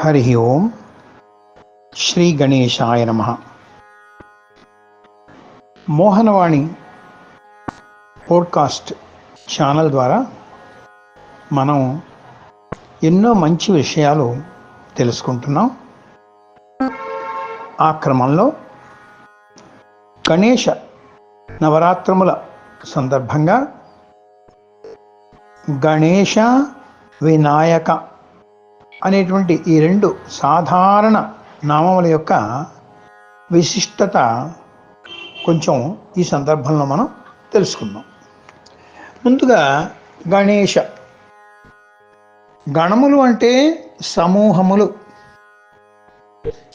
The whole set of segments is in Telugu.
హరి ఓం శ్రీ గణేశాయ నమః. మోహనవాణి పోడ్కాస్ట్ ఛానల్ ద్వారా మనం ఎన్నో మంచి విషయాలు తెలుసుకుంటున్నాం. ఆ క్రమంలో గణేష నవరాత్రముల సందర్భంగా గణేశ, వినాయక అనేటువంటి ఈ రెండు సాధారణ నామముల యొక్క విశిష్టత కొంచెం ఈ సందర్భంలో మనం తెలుసుకుందాం. ముందుగా గణేశ. గణములు అంటే సమూహములు.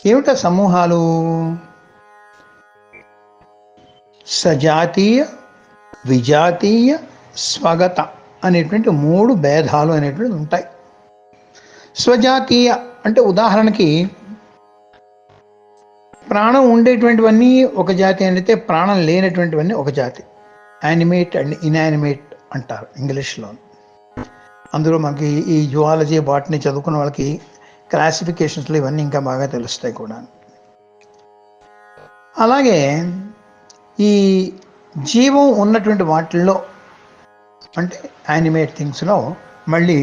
ఏమిటా సమూహాలు? సజాతీయ, విజాతీయ, స్వగత అనేటువంటి మూడు భేదాలు అనేటువంటివి ఉంటాయి. స్వజాతీయ అంటే ఉదాహరణకి ప్రాణం ఉండేటువంటివన్నీ ఒక జాతి అయితే ప్రాణం లేనటువంటివన్నీ ఒక జాతి. యానిమేట్ అండ్ ఇన్యానిమేట్ అంటారు ఇంగ్లీష్లో. అందులో మనకి ఈ జువాలజీ, బాటనీ చదువుకున్న వాళ్ళకి క్లాసిఫికేషన్స్లో ఇవన్నీ ఇంకా బాగా తెలుస్తాయి కూడా. అలాగే ఈ జీవం ఉన్నటువంటి వాటిల్లో అంటే యానిమేట్ థింగ్స్లో మళ్ళీ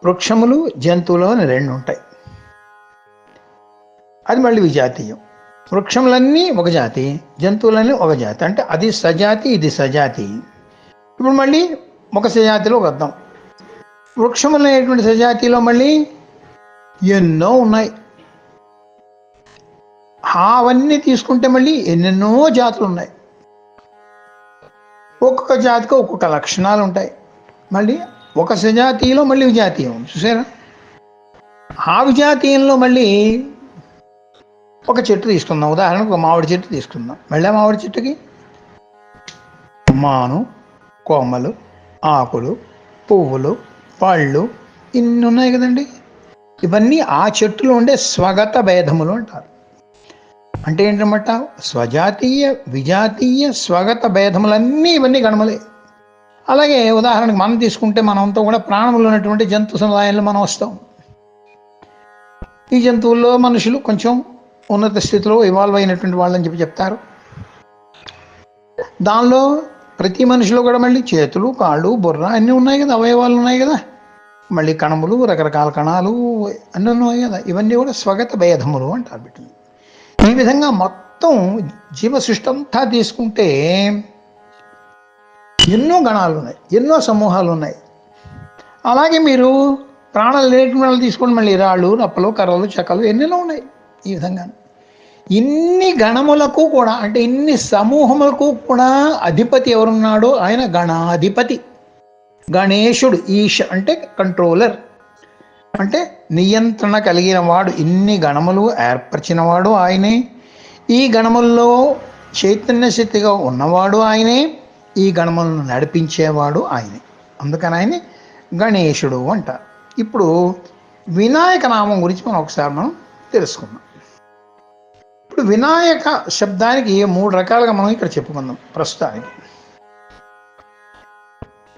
వృక్షములు, జంతువులు అని రెండు ఉంటాయి. అది మళ్ళీ విజాతీయం. వృక్షములన్నీ ఒక జాతి, జంతువులన్నీ ఒక జాతి. అంటే అది సజాతి, ఇది సజాతి. ఇప్పుడు మళ్ళీ ఒక సజాతిలో వద్దాం. వృక్షములు అనేటువంటి సజాతిలో మళ్ళీ ఎన్నో ఉన్నాయి. అవన్నీ తీసుకుంటే మళ్ళీ ఎన్నెన్నో జాతులు ఉన్నాయి. ఒక్కొక్క జాతికి ఒక్కొక్క లక్షణాలు ఉంటాయి. మళ్ళీ ఒక సజాతీయంలో మళ్ళీ విజాతీయం చూసారా. ఆ విజాతీయంలో మళ్ళీ ఒక చెట్టు తీసుకుందాం. ఉదాహరణకు ఒక మామిడి చెట్టు తీసుకుందాం. మళ్ళీ మామిడి చెట్టుకి మాను, కొమ్మలు, ఆకులు, పువ్వులు, పళ్ళు ఇన్ని ఉన్నాయి కదండి. ఇవన్నీ ఆ చెట్టులో ఉండే స్వగత భేదములు అంటారు. అంటే ఏంటన్నమాట, స్వజాతీయ, విజాతీయ, స్వగత భేదములన్నీ ఇవన్నీ గణములే. అలాగే ఉదాహరణకు మనం తీసుకుంటే మనంతా కూడా ప్రాణములు ఉన్నటువంటి జంతు సముదాయంలో మనం వస్తాం. ఈ జంతువుల్లో మనుషులు కొంచెం ఉన్నత స్థితిలో ఇవాల్వ్ అయినటువంటి వాళ్ళని చెప్తారు. దానిలో ప్రతి మనిషిలో కూడా మళ్ళీ చేతులు, కాళ్ళు, బుర్ర అన్నీ ఉన్నాయి కదా, అవయవాలు ఉన్నాయి కదా. మళ్ళీ కణములు, రకరకాల కణాలు అన్నీ ఉన్నాయి కదా. ఇవన్నీ కూడా స్వగత భేదములు అంటారు వీటిని. ఈ విధంగా మొత్తం జీవ సృష్టి అంతా తీసుకుంటే ఎన్నో గణాలు ఉన్నాయి, ఎన్నో సమూహాలు ఉన్నాయి. అలాగే మీరు ప్రాణాలు లేని వాళ్ళు తీసుకోండి, మళ్ళీ రాళ్ళు, రప్పలు, కర్రలు, చెక్కలు ఎన్నెన్నో ఉన్నాయి. ఈ విధంగా ఇన్ని గణములకు కూడా అంటే ఇన్ని సమూహములకు కూడా అధిపతి ఎవరున్నాడో ఆయన గణాధిపతి. గణేశుడు. ఈశ అంటే కంట్రోలర్, అంటే నియంత్రణ కలిగిన వాడు. ఇన్ని గణములు ఏర్పరిచినవాడు ఆయనే. ఈ గణముల్లో చైతన్య శక్తిగా ఉన్నవాడు ఆయనే. ఈ గణములను నడిపించేవాడు ఆయనే. అందుకని ఆయనే గణేశుడు అంటారు. ఇప్పుడు వినాయక నామం గురించి మనం తెలుసుకుందాం. ఇప్పుడు వినాయక శబ్దానికి 3 రకాలుగా మనం ఇక్కడ చెప్పుకుందాం ప్రస్తుతానికి.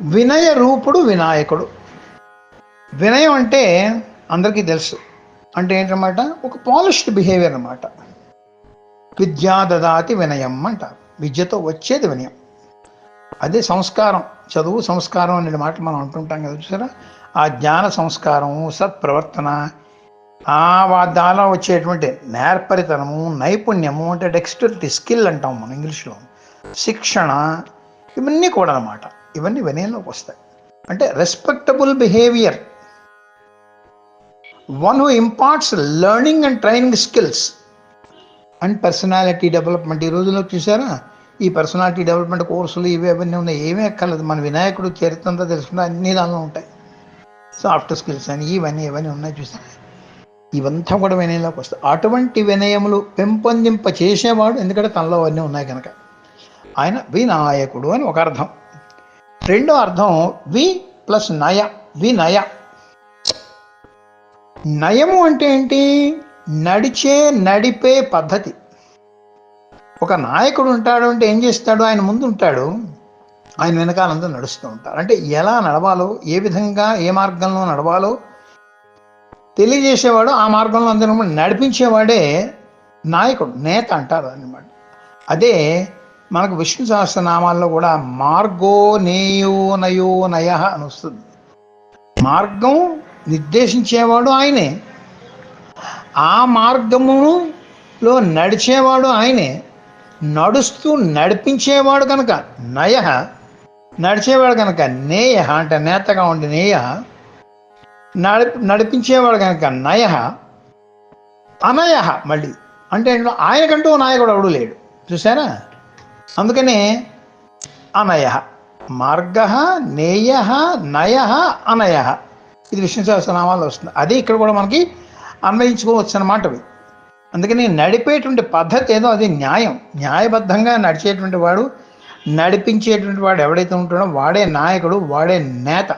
వినయ రూపుడు వినాయకుడు. వినయం అంటే అందరికీ తెలుసు. అంటే ఏంటన్నమాట, ఒక పాలిష్డ్ బిహేవియర్ అన్నమాట. విద్యా దదాతి వినయం అంటారు. విద్యతో వచ్చేది వినయం. అదే సంస్కారం, చదువు సంస్కారం అనే మాట మనం అంటుంటాం కదా చూసారా. ఆ జ్ఞాన సంస్కారం, సత్ప్రవర్తన, దానిలో వచ్చేటువంటి నేర్పరితనము, నైపుణ్యము అంటే డెక్స్టరిటీ, స్కిల్ అంటాం మనం ఇంగ్లీష్లో, శిక్షణ, ఇవన్నీ కూడా అన్నమాట. ఇవన్నీ వినయంలోకి వస్తాయి. అంటే respectable behaviour, one who imparts learning and training skills and personality development. ఈ రోజుల్లో చూసారా ఈ పర్సనాలిటీ డెవలప్మెంట్ కోర్సులు ఇవి అవన్నీ ఉన్నాయి. ఏమీ ఎక్కర్లేదు, మన వినాయకుడు చరిత్ర అంతా తెలుసుకుంటే అన్ని దానిలో ఉంటాయి. సాఫ్ట్ స్కిల్స్ అని ఇవన్నీ ఉన్నాయి చూసారా. ఇవంతా కూడా వినయంలోకి వస్తాయి. అటువంటి వినయములు పెంపొందింప చేసేవాడు, ఎందుకంటే తనలో అవన్నీ ఉన్నాయి కనుక ఆయన వినాయకుడు అని ఒక అర్థం. రెండో అర్థం వి ప్లస్ నయ, వినయ. నయము అంటే ఏంటి? నడిపే పద్ధతి. ఒక నాయకుడు ఉంటాడు అంటే ఏం చేస్తాడు? ఆయన ముందు ఉంటాడు, ఆయన వెనకాలంతా నడుస్తూ ఉంటారు. అంటే ఎలా నడవాలో, ఏ విధంగా ఏ మార్గంలో నడవాలో తెలియజేసేవాడు, ఆ మార్గంలో అందరూ నడిపించేవాడే నాయకుడు, నేత అంటారు అన్నమాట. అదే మనకు విష్ణు సహస్రనామాల్లో కూడా మార్గో నేయో నయో నయ అని వస్తుంది. మార్గం నిర్దేశించేవాడు ఆయనే, ఆ మార్గములో నడిచేవాడు ఆయనే, నడుస్తూ నడిపించేవాడు కనుక నయ, నడిచేవాడు కనుక నేయ అంటే నేతగా ఉండి నేయ, నడిపించేవాడు కనుక నయ, అనయ మళ్ళీ అంటే ఆయనకంటూ నాయకుడు ఎవడు లేడు, చూసారా? అందుకనే అనయ, మార్గ నేయ నయ అనయ, ఇది విష్ణు సహస్రనామాల్లో వస్తుంది. అదే ఇక్కడ కూడా మనకి అన్వయించుకోవచ్చు అన్నమాట. అందుకని నడిపేటువంటి పద్ధతి ఏదో అది న్యాయం, న్యాయబద్ధంగా నడిచేటువంటి వాడు, నడిపించేటువంటి వాడు ఎవడైతే ఉంటాడో వాడే నాయకుడు, వాడే నేత,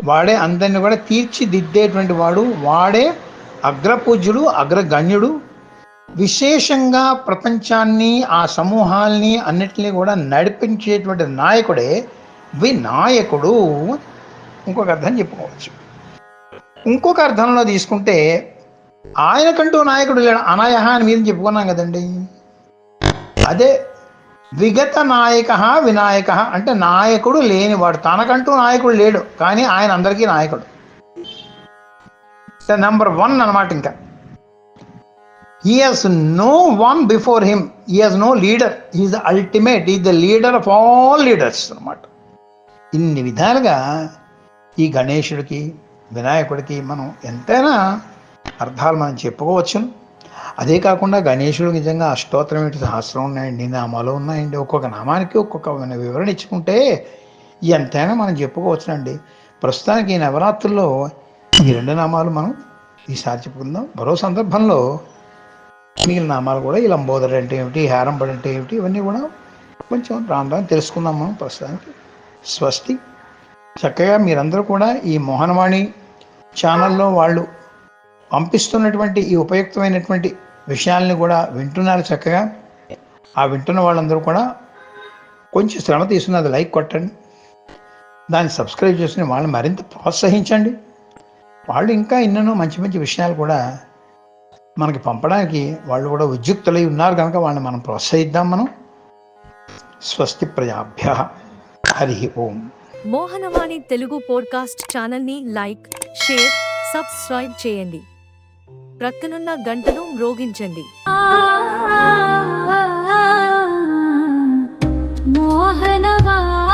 వాడే అందరిని కూడా తీర్చిదిద్దేటువంటి వాడు, వాడే అగ్రపూజ్యుడు, అగ్రగణ్యుడు. విశేషంగా ప్రపంచాన్ని, ఆ సమూహాల్ని అన్నిటినీ కూడా నడిపించేటువంటి నాయకుడే వినాయకుడు. ఇంకొక అర్థం చెప్పుకోవచ్చు. ఇంకొక అర్థంలో తీసుకుంటే ఆయనకంటూ నాయకుడు లేడు, అనయ అని మీద చెప్పుకున్నాం కదండి. అదే విగత నాయక వినాయక అంటే నాయకుడు లేనివాడు, తనకంటూ నాయకుడు లేడు కానీ ఆయన అందరికీ నాయకుడు, నెంబర్ 1 అనమాట. ఇంకా he has no one before him, he has no leader, he is the ultimate, he is the leader of all leaders అనమాట. ఇన్ని విధాలుగా ఈ గణేశుడికి, వినాయకుడికి మనం ఎంతైనా అర్థాలు మనం చెప్పుకోవచ్చును. అదే కాకుండా గణేశుడు నిజంగా అష్టోత్తరం ఏంటి, సహస్రం ఉన్నాయండి, నామాలు ఉన్నాయండి. ఒక్కొక్క నామానికి ఒక్కొక్క వివరణ ఇచ్చుకుంటే ఎంతైనా మనం చెప్పుకోవచ్చునండి. ప్రస్తుతానికి ఈ నవరాత్రుల్లో ఈ 2 నామాలు మనం ఈసారి చెప్పుకుందాం. మరో సందర్భంలో మిగిలిన నామాలు కూడా, ఈ లంబోదరు అంటే ఏమిటి, హేరంబడి అంటే ఏమిటి, ఇవన్నీ కూడా కొంచెం రాను తెలుసుకుందాం మనం. ప్రస్తుతానికి స్వస్తి. చక్కగా మీరందరూ కూడా ఈ మోహనవాణి ఛానల్లో వాళ్ళు పంపిస్తున్నటువంటి ఈ ఉపయుక్తమైనటువంటి విషయాల్ని కూడా వింటున్నారు చక్కగా. ఆ వింటున్న వాళ్ళందరూ కూడా కొంచెం శ్రమ తీసుకుని అది లైక్ కొట్టండి, దాన్ని సబ్స్క్రైబ్ చేసుకుని వాళ్ళని మరింత ప్రోత్సహించండి. వాళ్ళు ఇంకా ఎన్నెన్నో మంచి మంచి విషయాలు కూడా మనకి పంపడానికి వాళ్ళు కూడా ఉద్యుక్తులై ఉన్నారు కనుక వాళ్ళని మనం ప్రోత్సహిద్దాం మనం. స్వస్తి ప్రజాభ్యః. హరి ఓం. మోహనవాణి తెలుగు పోడ్కాస్ట్ ఛానల్ని లైక్, షేర్, సబ్స్క్రైబ్ చేయండి. ప్రక్కనున్న గంటను మ్రోగించండి. మోహనవాణి.